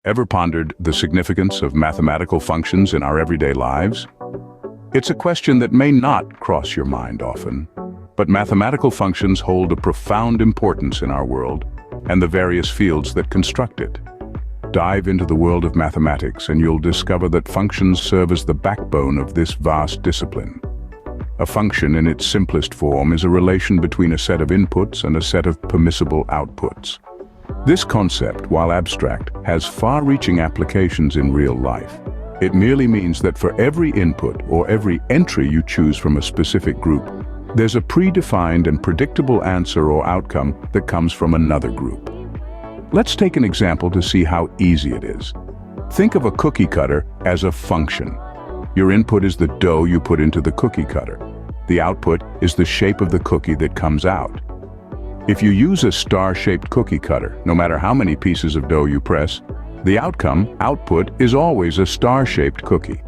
Ever pondered the significance of mathematical functions in our everyday lives? It's a question that may not cross your mind often, but mathematical functions hold a profound importance in our world and the various fields that construct it. Dive into the world of mathematics and you'll discover that functions serve as the backbone of this vast discipline. A function in its simplest form is a relation between a set of inputs and a set of permissible outputs. This concept, while abstract, has far-reaching applications in real life. It merely means that for every input or every entry you choose from a specific group, there's a predefined and predictable answer or outcome that comes from another group. Let's take an example to see how easy it is. Think of a cookie cutter as a function. Your input is the dough you put into the cookie cutter. The output is the shape of the cookie that comes out. If you use a star-shaped cookie cutter, no matter how many pieces of dough you press, the output is always a star-shaped cookie.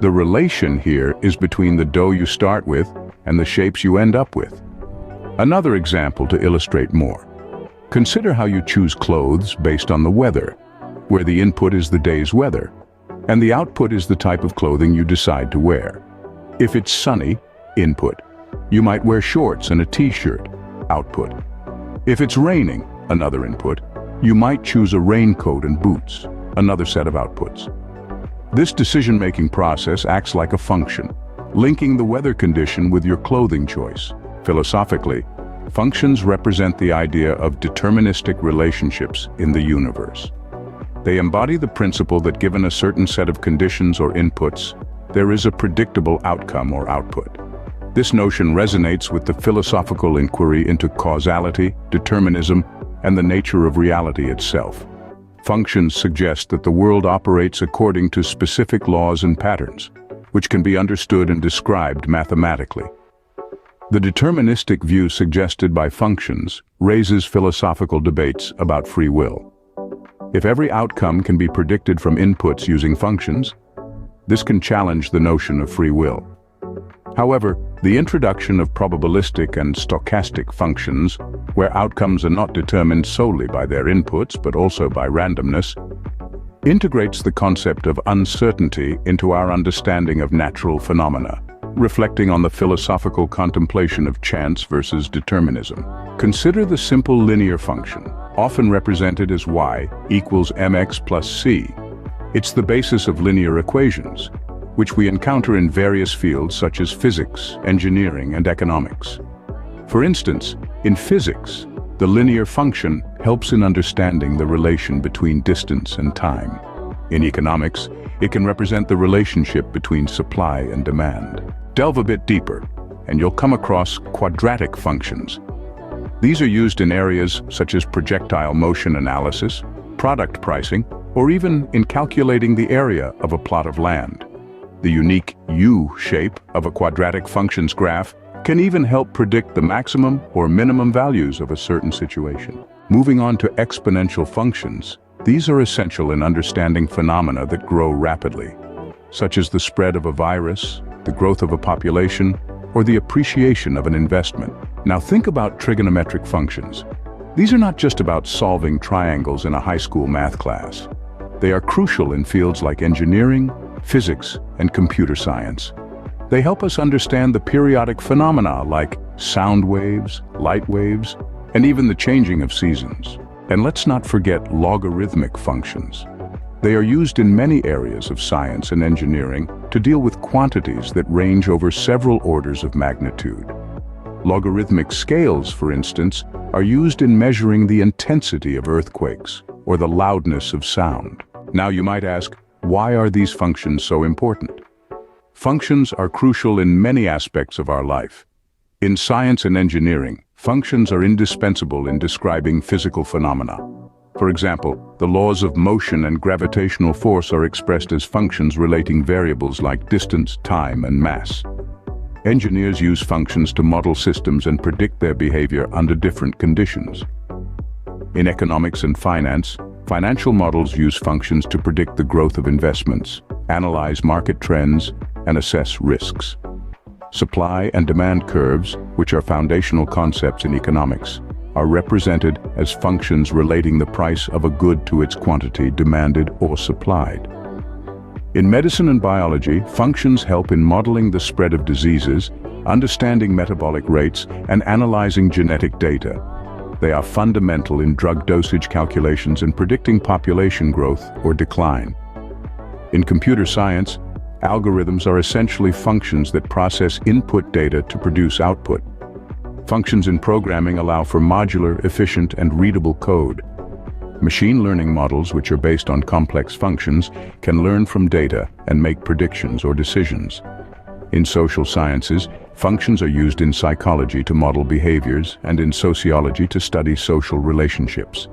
The relation here is between the dough you start with and the shapes you end up with. Another example to illustrate more. Consider how you choose clothes based on the weather, where the input is the day's weather, and the output is the type of clothing you decide to wear. If it's sunny, input, you might wear shorts and a t-shirt, output. If it's raining, another input, you might choose a raincoat and boots, another set of outputs. This decision-making process acts like a function, linking the weather condition with your clothing choice. Philosophically, functions represent the idea of deterministic relationships in the universe. They embody the principle that given a certain set of conditions or inputs, there is a predictable outcome or output. This notion resonates with the philosophical inquiry into causality, determinism, and the nature of reality itself. Functions suggest that the world operates according to specific laws and patterns, which can be understood and described mathematically. The deterministic view suggested by functions raises philosophical debates about free will. If every outcome can be predicted from inputs using functions, this can challenge the notion of free will. However, the introduction of probabilistic and stochastic functions, where outcomes are not determined solely by their inputs but also by randomness, integrates the concept of uncertainty into our understanding of natural phenomena, reflecting on the philosophical contemplation of chance versus determinism. Consider the simple linear function, often represented as y equals mx plus c. It's the basis of linear equations, which we encounter in various fields such as physics, engineering, and economics. For instance, in physics, the linear function helps in understanding the relation between distance and time. In economics, it can represent the relationship between supply and demand. Delve a bit deeper, and you'll come across quadratic functions. These are used in areas such as projectile motion analysis, product pricing, or even in calculating the area of a plot of land. The unique U shape of a quadratic functions graph can even help predict the maximum or minimum values of a certain situation. Moving on to exponential functions, these are essential in understanding phenomena that grow rapidly, such as the spread of a virus, the growth of a population, or the appreciation of an investment. Now think about trigonometric functions. These are not just about solving triangles in a high school math class. They are crucial in fields like engineering, physics, and computer science. They help us understand the periodic phenomena like sound waves, light waves, and even the changing of seasons. And let's not forget logarithmic functions. They are used in many areas of science and engineering to deal with quantities that range over several orders of magnitude. Logarithmic scales, for instance, are used in measuring the intensity of earthquakes or the loudness of sound. Now you might ask, why are these functions so important? Functions are crucial in many aspects of our life. In science and engineering, functions are indispensable in describing physical phenomena. For example, the laws of motion and gravitational force are expressed as functions relating variables like distance, time, and mass. Engineers use functions to model systems and predict their behavior under different conditions. In economics and finance, financial models use functions to predict the growth of investments, analyze market trends, and assess risks. Supply and demand curves, which are foundational concepts in economics, are represented as functions relating the price of a good to its quantity demanded or supplied. In medicine and biology, functions help in modeling the spread of diseases, understanding metabolic rates, and analyzing genetic data. They are fundamental in drug dosage calculations and predicting population growth or decline. In computer science, algorithms are essentially functions that process input data to produce output. Functions in programming allow for modular, efficient, and readable code. Machine learning models, which are based on complex functions, can learn from data and make predictions or decisions. In social sciences, functions are used in psychology to model behaviors and in sociology to study social relationships.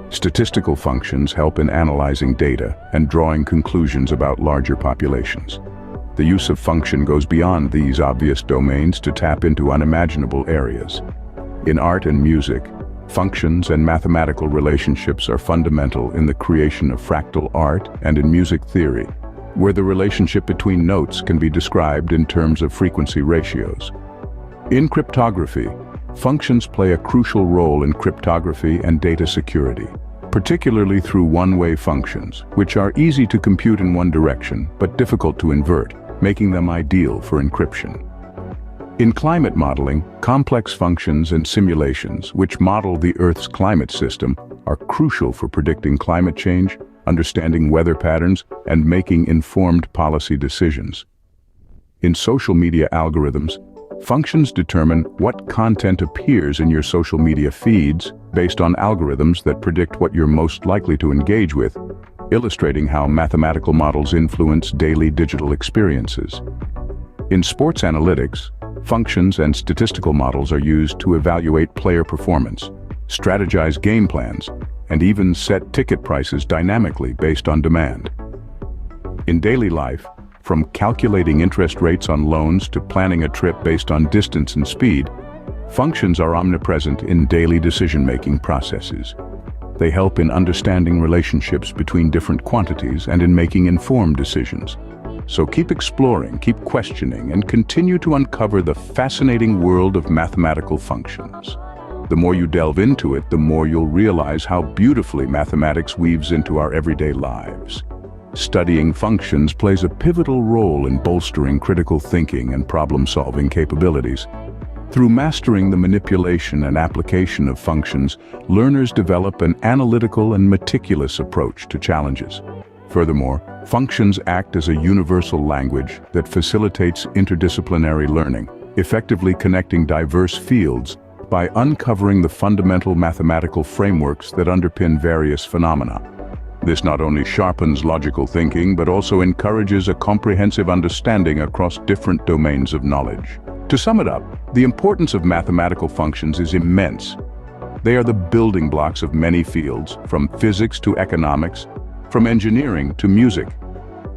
Statistical functions help in analyzing data and drawing conclusions about larger populations. The use of function goes beyond these obvious domains to tap into unimaginable areas. In art and music, functions and mathematical relationships are fundamental in the creation of fractal art and in music theory, where the relationship between notes can be described in terms of frequency ratios. In cryptography, functions play a crucial role in cryptography and data security, particularly through one-way functions, which are easy to compute in one direction but difficult to invert, making them ideal for encryption. In climate modeling, complex functions and simulations, which model the Earth's climate system, are crucial for predicting climate change, understanding weather patterns, and making informed policy decisions. In social media algorithms, functions determine what content appears in your social media feeds based on algorithms that predict what you're most likely to engage with, illustrating how mathematical models influence daily digital experiences. In sports analytics, functions and statistical models are used to evaluate player performance, strategize game plans, and even set ticket prices dynamically based on demand. In daily life, from calculating interest rates on loans to planning a trip based on distance and speed, functions are omnipresent in daily decision-making processes. They help in understanding relationships between different quantities and in making informed decisions. So keep exploring, keep questioning, and continue to uncover the fascinating world of mathematical functions. The more you delve into it, the more you'll realize how beautifully mathematics weaves into our everyday lives. Studying functions plays a pivotal role in bolstering critical thinking and problem-solving capabilities. Through mastering the manipulation and application of functions, learners develop an analytical and meticulous approach to challenges. Furthermore, functions act as a universal language that facilitates interdisciplinary learning, effectively connecting diverse fields by uncovering the fundamental mathematical frameworks that underpin various phenomena. This not only sharpens logical thinking, but also encourages a comprehensive understanding across different domains of knowledge. To sum it up, the importance of mathematical functions is immense. They are the building blocks of many fields, from physics to economics, from engineering to music.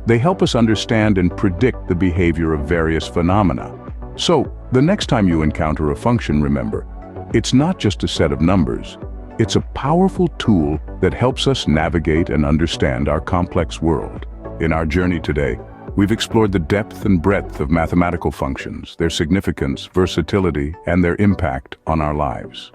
They help us understand and predict the behavior of various phenomena. So, the next time you encounter a function, remember, it's not just a set of numbers. It's a powerful tool that helps us navigate and understand our complex world. In our journey today, we've explored the depth and breadth of mathematical functions, their significance, versatility, and their impact on our lives.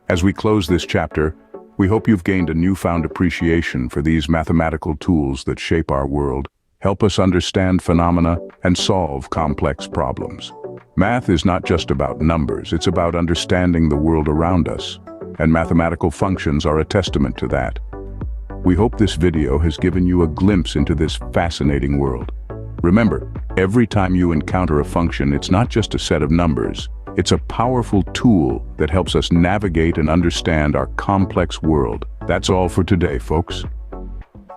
As we close this chapter, we hope you've gained a newfound appreciation for these mathematical tools that shape our world, help us understand phenomena, and solve complex problems. Math is not just about numbers, it's about understanding the world around us, and mathematical functions are a testament to that. We hope this video has given you a glimpse into this fascinating world. Remember, every time you encounter a function, it's not just a set of numbers. It's a powerful tool that helps us navigate and understand our complex world. That's all for today, folks.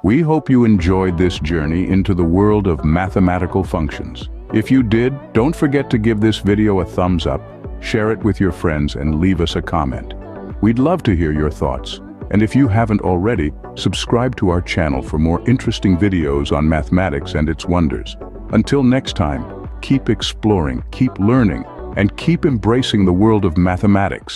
We hope you enjoyed this journey into the world of mathematical functions. If you did, don't forget to give this video a thumbs up, share it with your friends, and leave us a comment. We'd love to hear your thoughts. And if you haven't already, subscribe to our channel for more interesting videos on mathematics and its wonders. Until next time, keep exploring, keep learning, and keep embracing the world of mathematics.